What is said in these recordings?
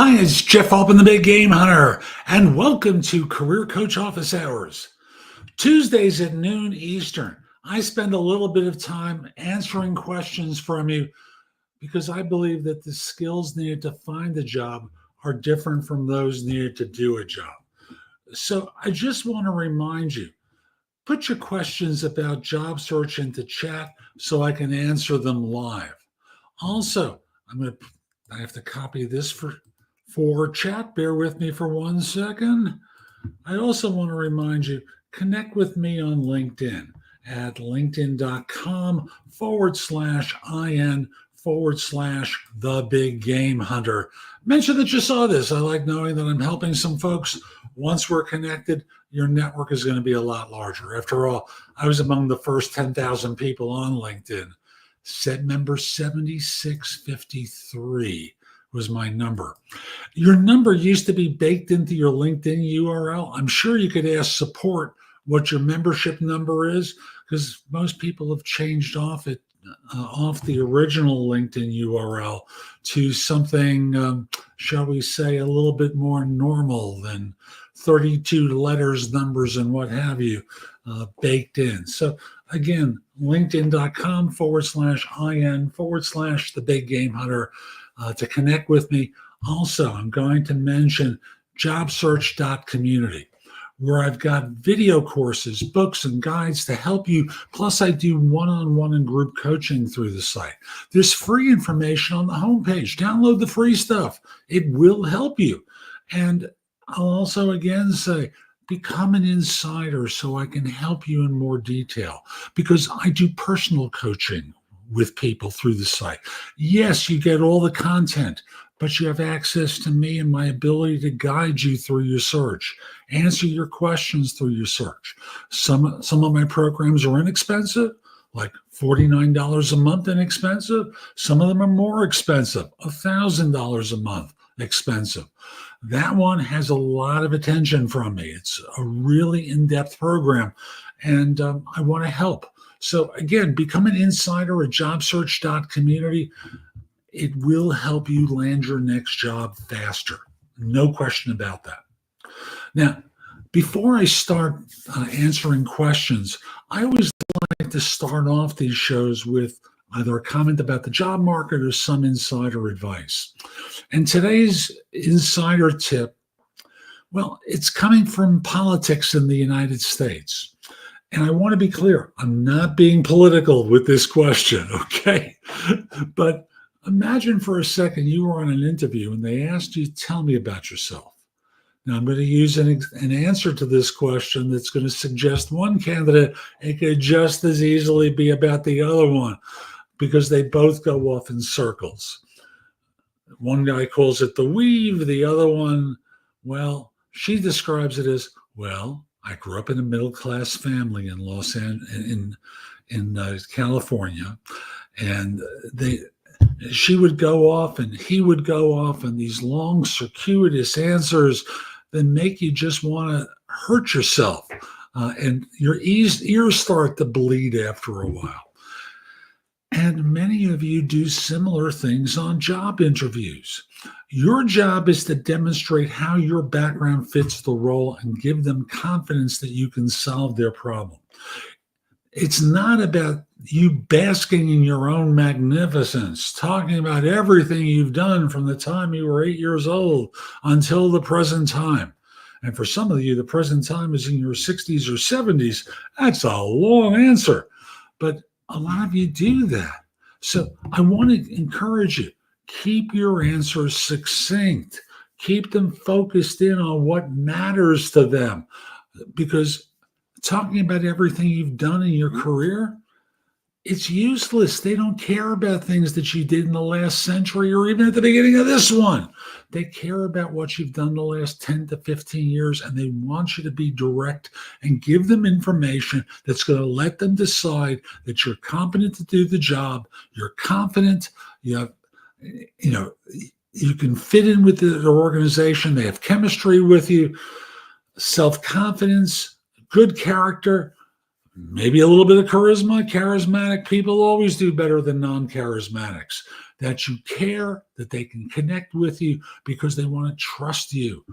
Hi, it's Jeff Altman, the Big Game Hunter, and welcome to Career Coach Office Hours. Tuesdays at noon Eastern, I spend a little bit of time answering questions from you because I believe that the skills needed to find a job are different from those needed to do a job. So I just want to remind you, put your questions about job search into chat so I can answer them live. Also, I have to copy this for chat. Bear with me for 1 second. I also want to remind you, connect with me on LinkedIn at linkedin.com/IN/the Big Game Hunter. Mention that you saw this. I like knowing that I'm helping some folks. Once we're connected, your network is going to be a lot larger. After all, I was among the first 10,000 people on LinkedIn. Set member 7653 was my number. Your number used to be baked into your LinkedIn URL. I'm sure you could ask support what your membership number is, because most people have changed off the original LinkedIn URL to something, shall we say, a little bit more normal than 32 letters, numbers, and what have you baked in. So again, linkedin.com/IN/the Big Game Hunter to connect with me. Also, I'm going to mention JobSearch.community, where I've got video courses, books, and guides to help you. Plus, I do one-on-one and group coaching through the site. There's free information on the homepage. Download the free stuff. It will help you. And I'll also again say, become an insider so I can help you in more detail, because I do personal coaching with people through the site. Yes, you get all the content, but you have access to me and my ability to guide you through your search, answer your questions through your search. Some of my programs are inexpensive, like $49 a month inexpensive. Some of them are more expensive, $1,000 a month expensive. That one has a lot of attention from me. It's a really in-depth program, and I want to help. So again, become an insider at JobSearch.community. It will help you land your next job faster. No question about that. Now, before I start answering questions, I always like to start off these shows with either a comment about the job market or some insider advice. And today's insider tip, well, it's coming from politics in the United States. And I want to be clear, I'm not being political with this question, okay? But imagine for a second you were on an interview and they asked you, tell me about yourself. Now, I'm going to use an answer to this question that's going to suggest one candidate. It could just as easily be about the other one, because they both go off in circles. One guy calls it the weave. The other one, well, she describes it as, well, I grew up in a middle-class family in California, and she would go off and he would go off, and these long, circuitous answers that make you just want to hurt yourself, and your ears start to bleed after a while. And many of you do similar things on job interviews. Your job is to demonstrate how your background fits the role and give them confidence that you can solve their problem. It's not about you basking in your own magnificence, talking about everything you've done from the time you were 8 years old until the present time. And for some of you, the present time is in your 60s or 70s. That's a long answer. But a lot of you do that. So I want to encourage you, keep your answers succinct. Keep them focused in on what matters to them. Because talking about everything you've done in your career, it's useless. They don't care about things that you did in the last century or even at the beginning of this one. They care about what you've done the last 10 to 15 years, and they want you to be direct and give them information that's going to let them decide that you're competent to do the job. You're confident. You can fit in with their organization. They have chemistry with you, self-confidence, good character, maybe a little bit of charisma. Charismatic people always do better than non-charismatics. that you care, that they can connect with you because they want to trust you.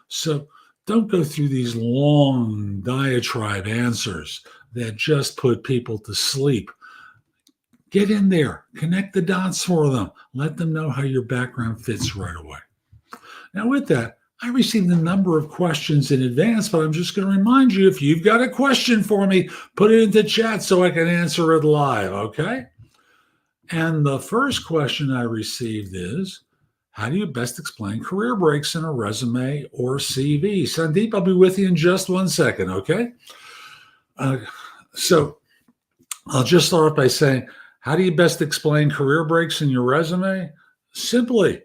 So don't go through these long diatribe answers that just put people to sleep. Get in there, connect the dots for them, let them know how your background fits right away. Now, with that, I received a number of questions in advance, but I'm just going to remind you, if you've got a question for me, put it into chat so I can answer it live, okay? And the first question I received is, how do you best explain career breaks in a resume or CV? Sandeep, I'll be with you in just 1 second, okay? So I'll just start off by saying, how do you best explain career breaks in your resume? Simply,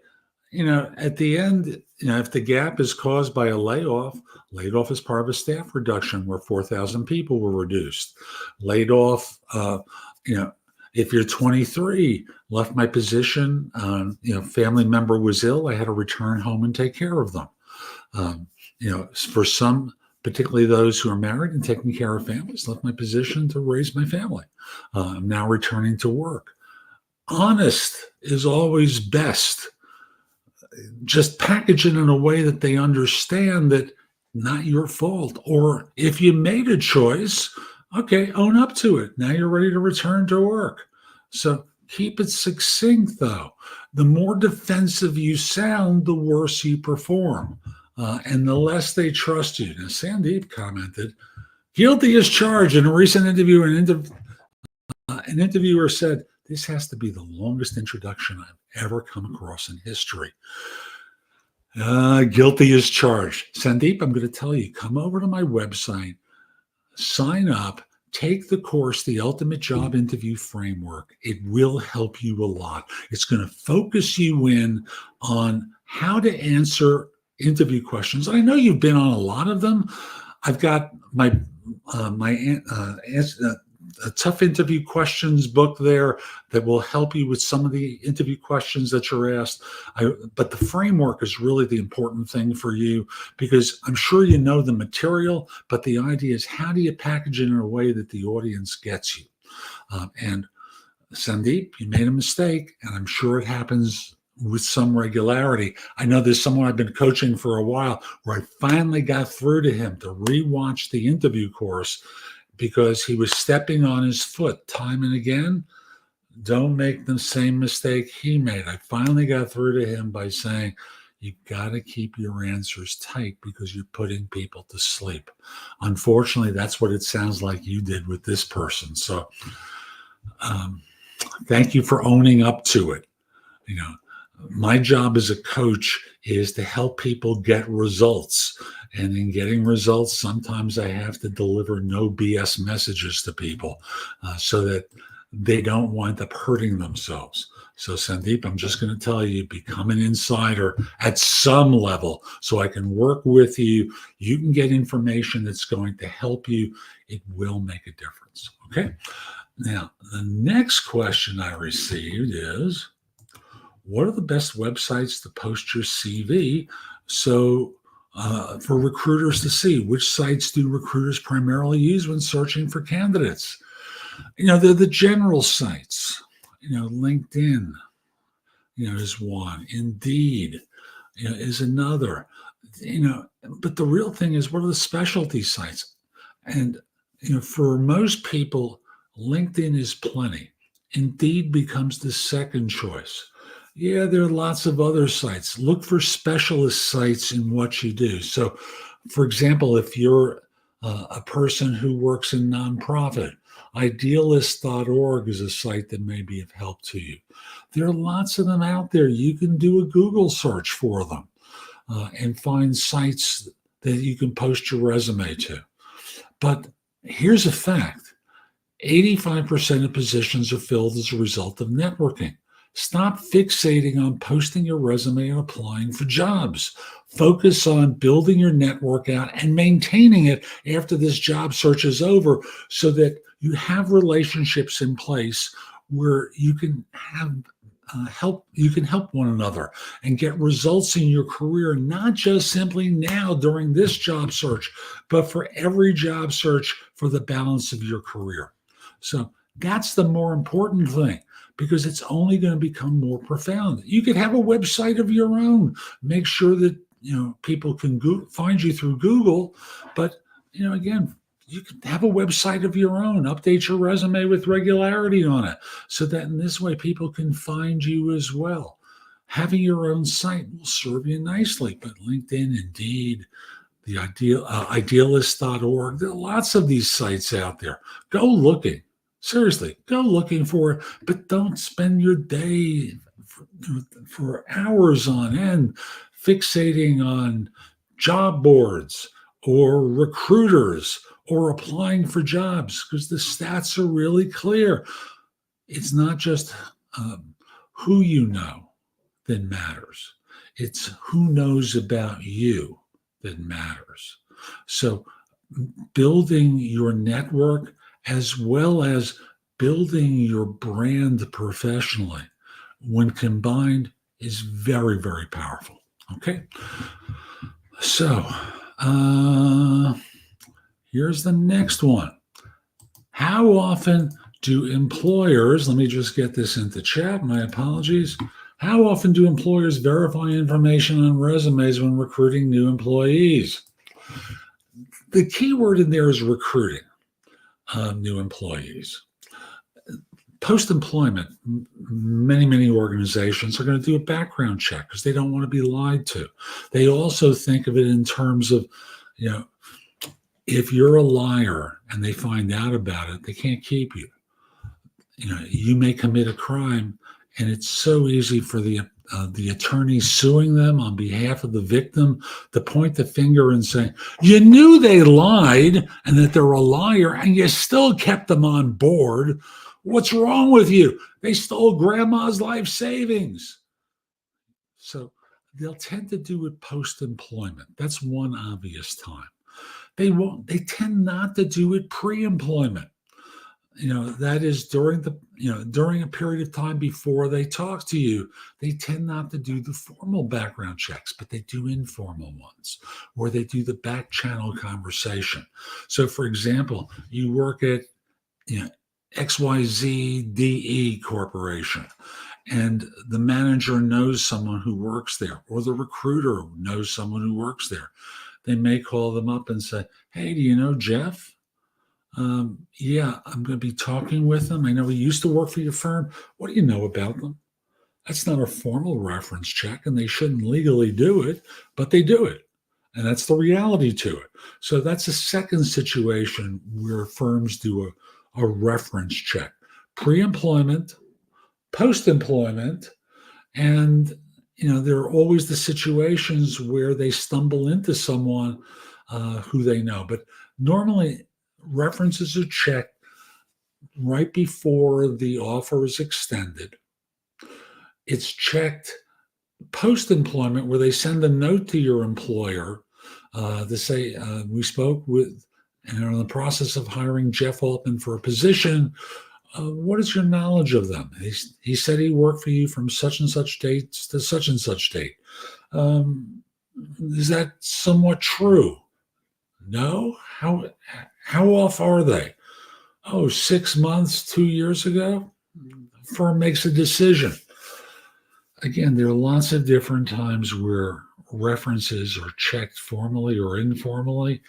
at the end, if the gap is caused by a layoff is part of a staff reduction where 4,000 people were reduced. Laid off, if you're 23, left my position, family member was ill, I had to return home and take care of them. For some, particularly those who are married and taking care of families, left my position to raise my family. I'm now returning to work. Honest is always best. Just package it in a way that they understand that not your fault. Or if you made a choice, okay, own up to it. Now you're ready to return to work. So keep it succinct, though. The more defensive you sound, the worse you perform. And the less they trust you. Now, Sandeep commented, guilty as charged. In a recent interview, an interviewer said, this has to be the longest introduction I've ever come across in history. Guilty as charged. Sandeep, I'm going to tell you, come over to my website, sign up, take the course, The Ultimate Job Interview Framework. It will help you a lot. It's going to focus you in on how to answer interview questions. I know you've been on a lot of them. I've got my tough interview questions book there that will help you with some of the interview questions that you're asked. But the framework is really the important thing for you, because I'm sure you know the material, but the idea is, how do you package it in a way that the audience gets you? And Sandeep, you made a mistake, and I'm sure it happens with some regularity. I know there's someone I've been coaching for a while where I finally got through to him to rewatch the interview course because he was stepping on his foot time and again. Don't make the same mistake he made. I finally got through to him by saying, you got to keep your answers tight because you're putting people to sleep. Unfortunately, that's what it sounds like you did with this person. So thank you for owning up to it. My job as a coach is to help people get results. And in getting results, sometimes I have to deliver no BS messages to people so that they don't wind up hurting themselves. So Sandeep, I'm just going to tell you, become an insider at some level so I can work with you. You can get information that's going to help you. It will make a difference. Okay. Now, the next question I received is, what are the best websites to post your CV for recruiters to see? Which sites do recruiters primarily use when searching for candidates? They're the general sites. LinkedIn, is one. Indeed, is another. But the real thing is, what are the specialty sites? And for most people, LinkedIn is plenty. Indeed becomes the second choice. Yeah, there are lots of other sites. Look for specialist sites in what you do. So, for example, if you're a person who works in nonprofit, idealist.org is a site that may be of help to you. There are lots of them out there. You can do a Google search for them and find sites that you can post your resume to. But here's a fact. 85% of positions are filled as a result of networking. Stop fixating on posting your resume and applying for jobs. Focus on building your network out and maintaining it after this job search is over so that you have relationships in place where you can have help one another and get results in your career, not just simply now during this job search, but for every job search for the balance of your career. So that's the more important thing. because it's only going to become more profound. You could have a website of your own. Make sure that people can find you through Google, but again, you can have a website of your own. Update your resume with regularity on it, so that in this way people can find you as well. Having your own site will serve you nicely, but LinkedIn, Indeed, the idealist.org, there are lots of these sites out there. Go looking. Seriously, go looking for it, but don't spend your day for hours on end fixating on job boards or recruiters or applying for jobs, because the stats are really clear. It's not just who you know that matters. It's who knows about you that matters. So building your network as well as building your brand professionally, when combined, is very, very powerful. Okay. So here's the next one. How often do employers, let me just get this into chat, my apologies. How often do employers verify information on resumes when recruiting new employees? The key word in there is recruiting new employees. Post-employment, many organizations are going to do a background check because they don't want to be lied to. They also think of it in terms of, if you're a liar and they find out about it, they can't keep you. You may commit a crime, and it's so easy for the attorney suing them on behalf of the victim to point the finger and say, you knew they lied and that they're a liar, and you still kept them on board. What's wrong with you? They stole grandma's life savings. So they'll tend to do it post-employment. That's one obvious time. They tend not to do it pre-employment. That is during a period of time before they talk to you. They tend not to do the formal background checks, but they do informal ones, or they do the back channel conversation. So for example, you work at, XYZ DE Corporation, and the manager knows someone who works there, or the recruiter knows someone who works there. They may call them up and say, hey, do you know Jeff? Yeah, I'm going to be talking with him. I know he used to work for your firm. What do you know about them? That's not a formal reference check, and they shouldn't legally do it, but they do it. And that's the reality to it. So that's a second situation where firms do a reference check. Pre-employment, post-employment, and there are always the situations where they stumble into someone who they know. But normally, references are checked right before the offer is extended. It's checked post-employment, where they send a note to your employer to say, we spoke with and are in the process of hiring Jeff Altman for a position. What is your knowledge of them? He said he worked for you from such and such date to such and such date. Is that somewhat true? No? How off are they? 6 months, 2 years ago? Firm makes a decision. Again, there are lots of different times where references are checked formally or informally.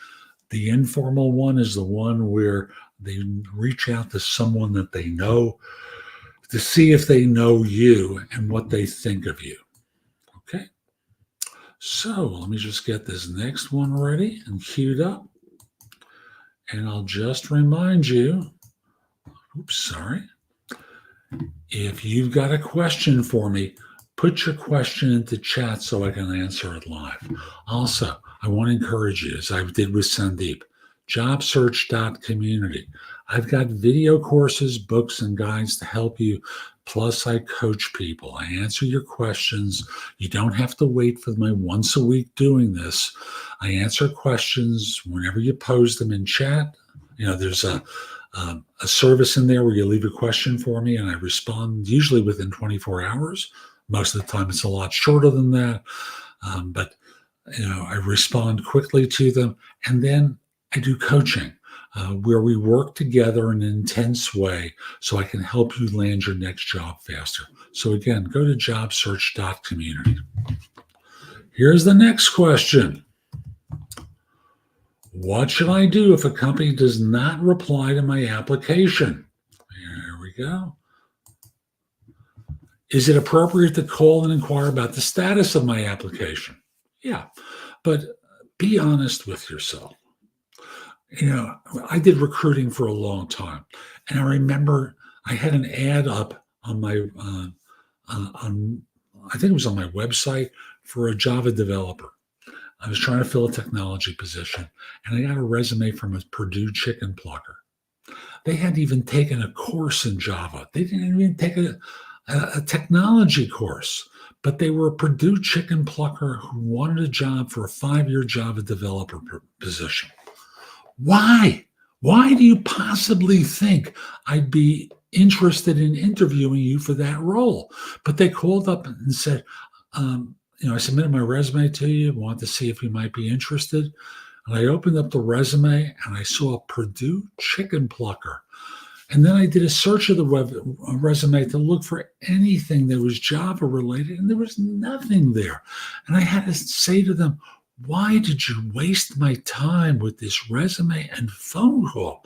The informal one is the one where they reach out to someone that they know to see if they know you and what they think of you. Okay? So let me just get this next one ready and queued up. And I'll just remind you, if you've got a question for me, put your question into chat so I can answer it live. Also, I want to encourage you, as I did with Sandeep, JobSearch.community. I've got video courses, books, and guides to help you. Plus, I coach people. I answer your questions. You don't have to wait for my once a week doing this. I answer questions whenever you pose them in chat. There's a service in there where you leave a question for me, and I respond usually within 24 hours. Most of the time, it's a lot shorter than that. But I respond quickly to them, and then I do coaching. where we work together in an intense way so I can help you land your next job faster. So again, go to jobsearch.community. Here's the next question. What should I do if a company does not reply to my application? Here we go. Is it appropriate to call and inquire about the status of my application? Yeah, but be honest with yourself. I did recruiting for a long time, and I remember I had an ad up on my on I think it was on my website for a Java developer. I was trying to fill a technology position, and I got a resume from a Purdue chicken plucker. They hadn't even taken a course in Java. They didn't even take a technology course, but they were a Purdue chicken plucker who wanted a job for a 5-year Java developer position. Why? Why do you possibly think I'd be interested in interviewing you for that role? But they called up and said, I submitted my resume to you, want to see if you might be interested. And I opened up the resume and I saw a Purdue chicken plucker. And then I did a search of the resume to look for anything that was Java related, and there was nothing there. And I had to say to them, why did you waste my time with this resume and phone call?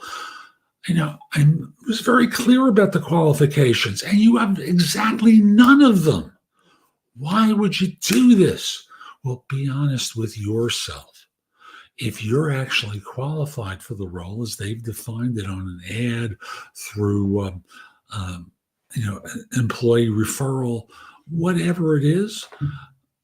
I was very clear about the qualifications, and you have exactly none of them. Why would you do this? Well, be honest with yourself. If you're actually qualified for the role as they've defined it on an ad through, employee referral, whatever it is,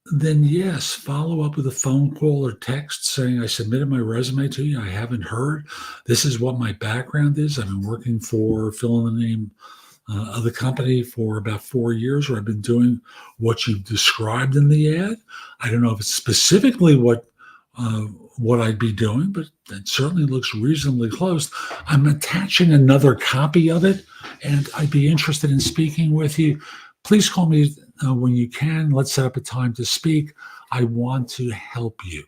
then yes, follow up with a phone call or text saying, I submitted my resume to you. I haven't heard. This is what my background is. I've been working for, fill in the name of the company for about 4 years, or I've been doing what you've described in the ad. I don't know if it's specifically what I'd be doing, but it certainly looks reasonably close. I'm attaching another copy of it, and I'd be interested in speaking with you. Please call me when you can. Let's set up a time to speak. I want to help you.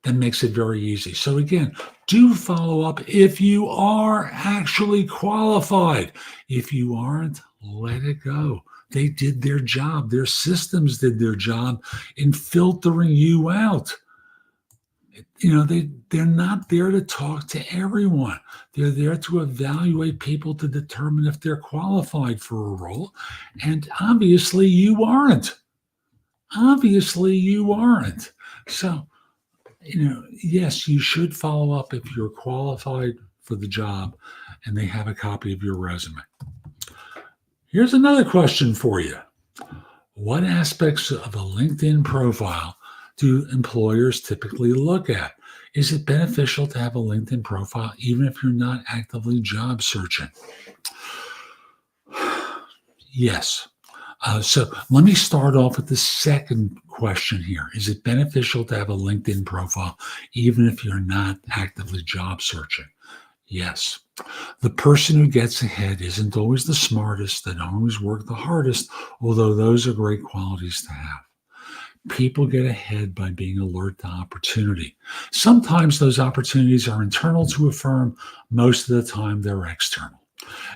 That makes it very easy. So again, do follow up if you are actually qualified. If you aren't, let it go. They did their job. Their systems did their job in filtering you out. They're not there to talk to everyone. They're there to evaluate people to determine if they're qualified for a role. And obviously you aren't. So, yes, you should follow up if you're qualified for the job and they have a copy of your resume. Here's another question for you. What aspects of a LinkedIn profile do employers typically look at? Is it beneficial to have a LinkedIn profile even if you're not actively job searching? Yes. So let me start off with the second question here. Is it beneficial to have a LinkedIn profile even if you're not actively job searching? Yes. The person who gets ahead isn't always the smartest, they don't always work the hardest, although those are great qualities to have. People get ahead by being alert to opportunity. Sometimes those opportunities are internal to a firm. Most of the time, they're external.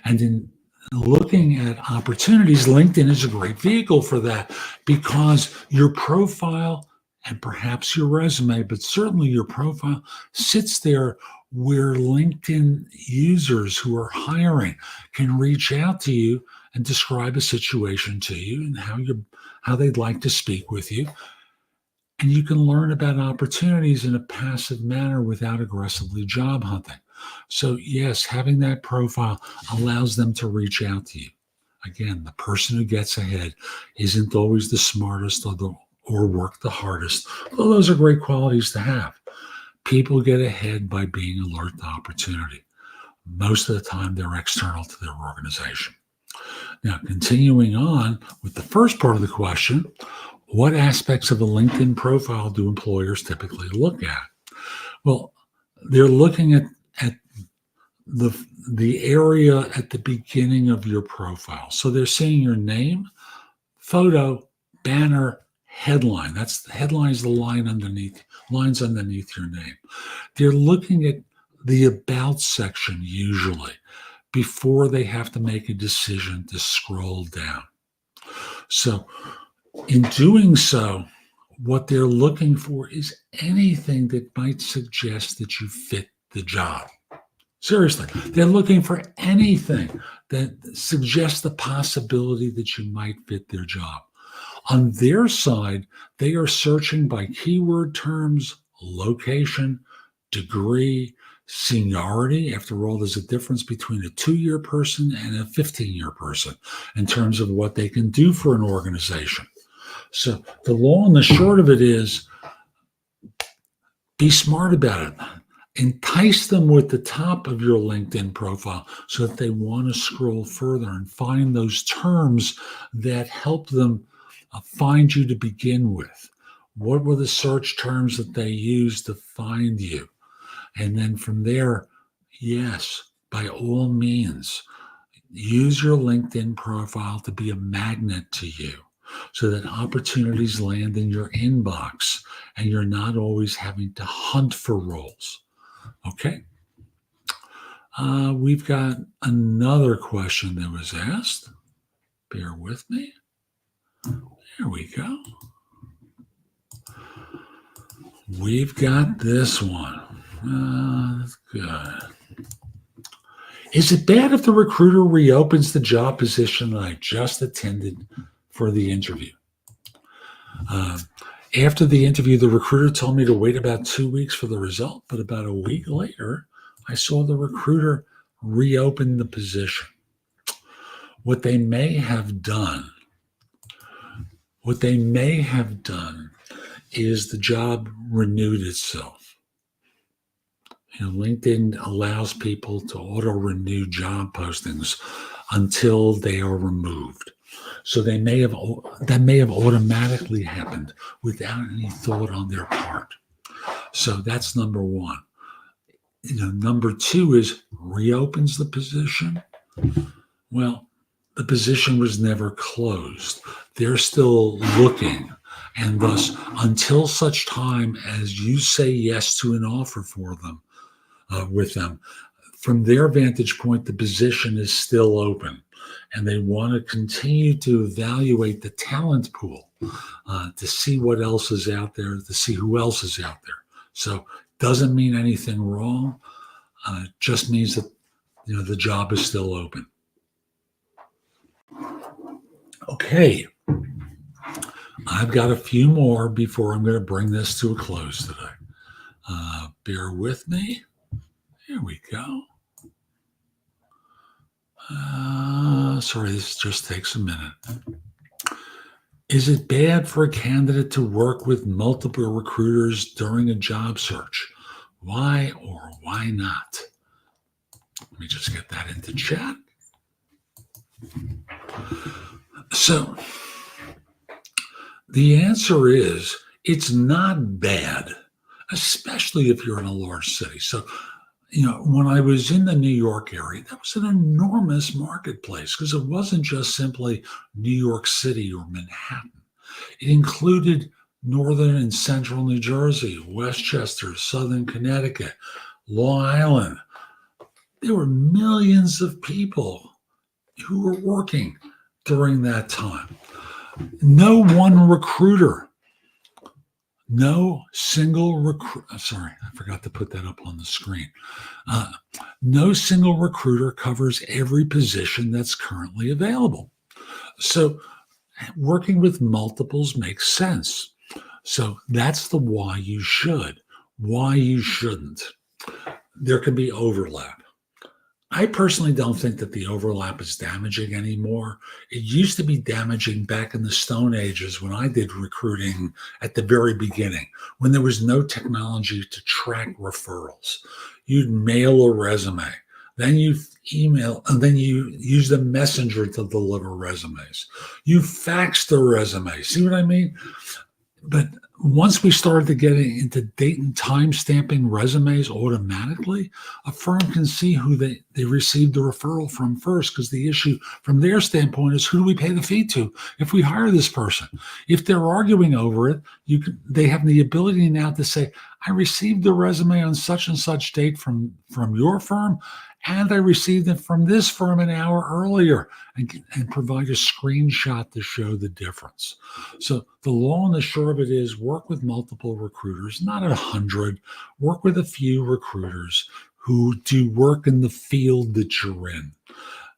And in looking at opportunities, LinkedIn is a great vehicle for that because your profile and perhaps your resume, but certainly your profile sits there where LinkedIn users who are hiring can reach out to you and describe a situation to you and how they'd like to speak with you. And you can learn about opportunities in a passive manner without aggressively job hunting. So yes, having that profile allows them to reach out to you. Again, the person who gets ahead isn't always the smartest or work the hardest. Well, those are great qualities to have. People get ahead by being alert to opportunity. Most of the time, they're external to their organization. Now, continuing on with the first part of the question, what aspects of a LinkedIn profile do employers typically look at? Well, they're looking at the area at the beginning of your profile. So they're seeing your name, photo, banner, headline. That's the headline is the lines underneath your name. They're looking at the about section usually before they have to make a decision to scroll down. So in doing so, what they're looking for is anything that might suggest that you fit the job. Seriously, they're looking for anything that suggests the possibility that you might fit their job. On their side, they are searching by keyword terms, location, degree, seniority. After all, there's a difference between a 2-year person and a 15-year person in terms of what they can do for an organization. So the long and the short of it is, be smart about it. Entice them with the top of your LinkedIn profile so that they want to scroll further and find those terms that help them find you to begin with. What were the search terms that they used to find you? And then from there, yes, by all means, use your LinkedIn profile to be a magnet to you so that opportunities land in your inbox and you're not always having to hunt for roles. Okay. We've got another question that was asked. Bear with me. There we go. We've got this one. That's good. Is it bad if the recruiter reopens the job position that I just attended for the interview? After the interview, the recruiter told me to wait about 2 weeks for the result, but about a week later, I saw the recruiter reopen the position. What they may have done is the job renewed itself. LinkedIn allows people to auto-renew job postings until they are removed. So that may have automatically happened without any thought on their part. So that's number one. Number two is reopens the position. Well, the position was never closed. They're still looking. And thus, until such time as you say yes to an offer for them, with them, from their vantage point, the position is still open. And they want to continue to evaluate the talent pool to see what else is out there, to see who else is out there. So doesn't mean anything wrong. It just means that the job is still open. Okay. I've got a few more before I'm going to bring this to a close today. Bear with me. Here we go. Sorry, this just takes a minute. Is it bad for a candidate to work with multiple recruiters during a job search? Why or why not? Let me just get that into chat. So the answer is it's not bad, especially if you're in a large city. So when I was in the New York area, that was an enormous marketplace because it wasn't just simply New York City or Manhattan. It included northern and central New Jersey, Westchester, southern Connecticut, Long Island. There were millions of people who were working during that time. No one recruiter. No single recruiter, sorry, I forgot to put that up on the screen. No single recruiter covers every position that's currently available. So working with multiples makes sense. So that's the why you should. Why you shouldn't. There can be overlap. I personally don't think that the overlap is damaging anymore. It used to be damaging back in the Stone Ages when I did recruiting at the very beginning, when there was no technology to track referrals. You'd mail a resume, then you email, and then you use the messenger to deliver resumes. You fax the resume. See what I mean? But once we started to get into date and time stamping resumes automatically, a firm can see who they received the referral from first, because the issue from their standpoint is, who do we pay the fee to if we hire this person? If they're arguing over it, they have the ability now to say, I received the resume on such and such date from your firm, and I received it from this firm an hour earlier, and provide a screenshot to show the difference. So the long and the short of it is, work with multiple recruiters, not 100. Work with a few recruiters who do work in the field that you're in,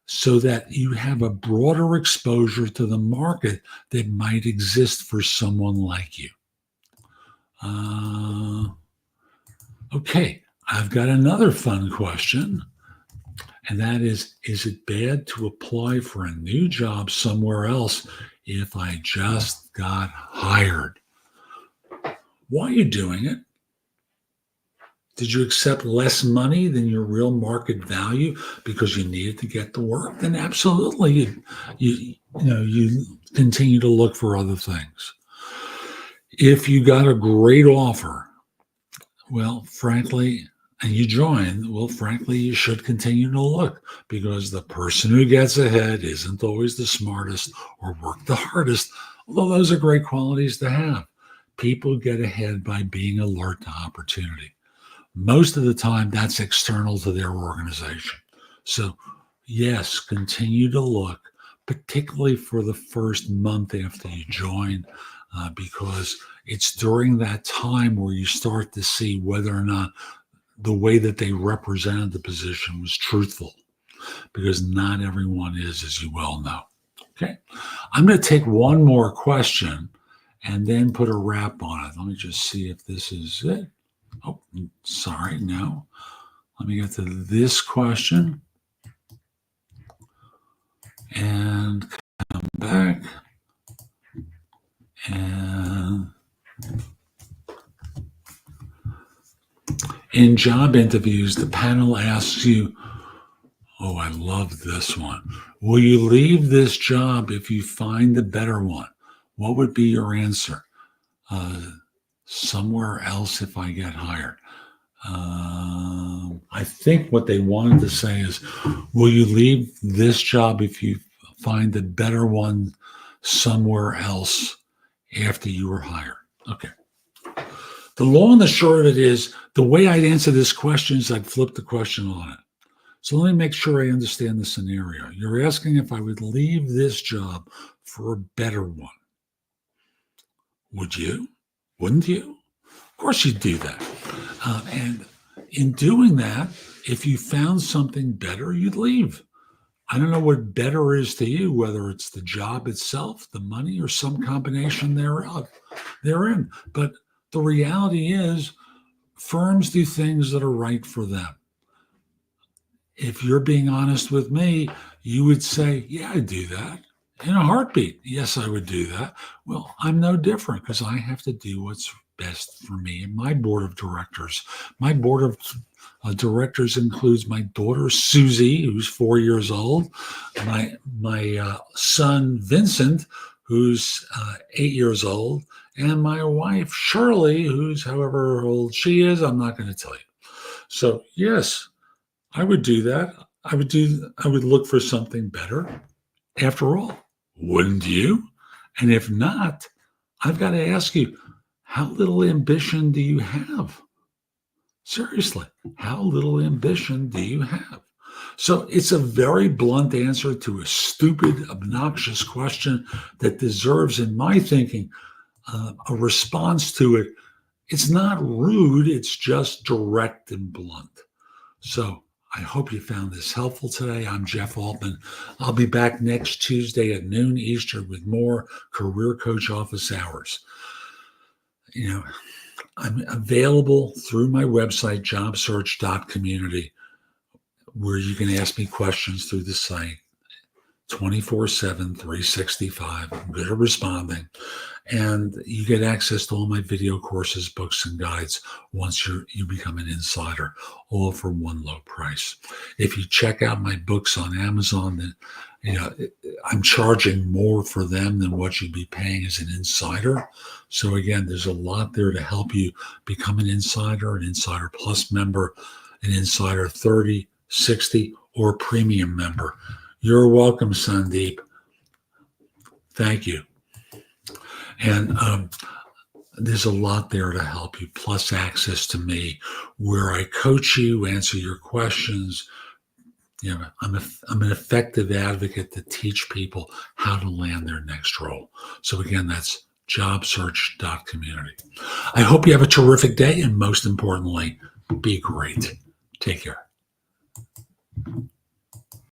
so that you have a broader exposure to the market that might exist for someone like you. Okay, I've got another fun question. And that is it bad to apply for a new job somewhere else if I just got hired? Why are you doing it? Did you accept less money than your real market value because you needed to get to work? Then absolutely, you continue to look for other things. If you got a great offer, well, frankly, and you join, well, frankly, you should continue to look, because the person who gets ahead isn't always the smartest or work the hardest, although those are great qualities to have. People get ahead by being alert to opportunity. Most of the time, that's external to their organization. So, yes, continue to look, particularly for the first month after you join, because it's during that time where you start to see whether or not the way that they represented the position was truthful, because not everyone is, as you well know. Okay. I'm going to take one more question and then put a wrap on it. Let me just see if this is it. Oh, sorry. No. Let me get to this question and come back. And in job interviews, the panel asks you, oh, I love this one. Will you leave this job if you find a better one? What would be your answer? Somewhere else if I get hired. I think what they wanted to say is, will you leave this job if you find a better one somewhere else after you were hired? Okay. The long and the short of it is, the way I'd answer this question is I'd flip the question on it. So let me make sure I understand the scenario. You're asking if I would leave this job for a better one. Would you? Wouldn't you? Of course you'd do that. And in doing that, if you found something better, you'd leave. I don't know what better is to you, whether it's the job itself, the money, or some combination therein. But the reality is, firms do things that are right for them. If you're being honest with me, you would say, yeah, I'd do that in a heartbeat. Yes, I would do that. Well, I'm no different, because I have to do what's best for me and my board of directors. My board of directors includes my daughter, Susie, who's 4 years old, my son, Vincent, who's 8 years old, and my wife, Shirley, who's however old she is, I'm not going to tell you. So, yes, I would do that. I would look for something better. After all, wouldn't you? And if not, I've got to ask you, how little ambition do you have? Seriously, how little ambition do you have? So it's a very blunt answer to a stupid, obnoxious question that deserves, in my thinking, a response to it. It's not rude, it's just direct and blunt. So I hope you found this helpful today. I'm Jeff Altman. I'll be back next Tuesday at noon Eastern with more Career Coach office hours. I'm available through my website, JobSearch.community, where you can ask me questions through the site. 24/7, 365. I'm good at responding. And you get access to all my video courses, books, and guides once you become an insider, all for one low price. If you check out my books on Amazon, then I'm charging more for them than what you'd be paying as an insider. So again, there's a lot there to help you become an Insider Plus member, an Insider 30, 60, or premium member. You're welcome, Sandeep. Thank you. And there's a lot there to help you, plus access to me where I coach you, answer your questions. I'm an effective advocate to teach people how to land their next role. So again, that's jobsearch.community. I hope you have a terrific day, and most importantly, be great. Take care.